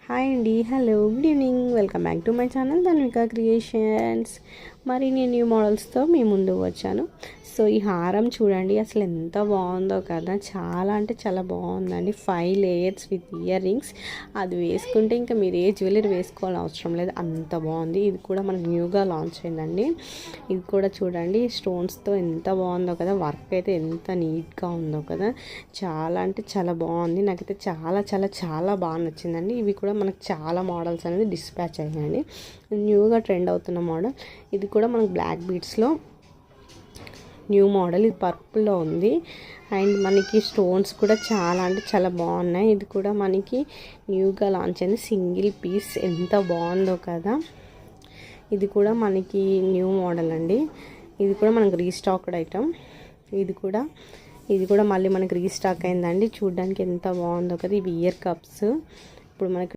Hi అండి, hello, good evening. Welcome back to my channel Dhanvika creations. మరి నేను new మోడల్స్తో మీ ముందు వచ్చాను. సో ఈ హారం చూడండి, అసలు ఎంత బాగుందో కదా. చాలా అంటే చాలా బాగుందండి. 5 లేయర్స్ విత్ ఇయర్ రింగ్స్. అది వేసుకుంటే ఇంకా మీరు ఏ జ్యువెలరీ వేసుకోవాలని అవసరం లేదు, అంత బాగుంది. ఇది కూడా మనకు న్యూగా లాంచ్ అయిందండి. ఇది కూడా చూడండి, స్టోన్స్తో ఎంత బాగుందో కదా. వర్క్ అయితే ఎంత నీట్గా ఉందో కదా. చాలా అంటే చాలా బాగుంది. నాకైతే చాలా చాలా చాలా బాగా నచ్చిందండి. ఇవి కూడా మనకు చాలా మోడల్స్ అనేది డిస్పాచ్ అయ్యాయండి. న్యూగా ట్రెండ్ అవుతున్న మోడల్. ఇది కూడా మనకు బ్లాక్ బీడ్స్లో న్యూ మోడల్. ఇది పర్పుల్లో ఉంది. అండ్ మనకి స్టోన్స్ కూడా చాలా అంటే చాలా బాగున్నాయి. ఇది కూడా మనకి న్యూగా లాంచ్ అయింది. సింగిల్ పీస్ ఎంత బాగుందో కదా. ఇది కూడా మనకి న్యూ మోడల్ అండి. ఇది కూడా మనకు రీస్టాక్డ్ ఐటమ్. ఇది కూడా మళ్ళీ మనకి రీస్టాక్ అయిందండి. చూడడానికి ఎంత బాగుందో కదా. ఇవి ఇయర్ కప్స్. ఇప్పుడు మనకి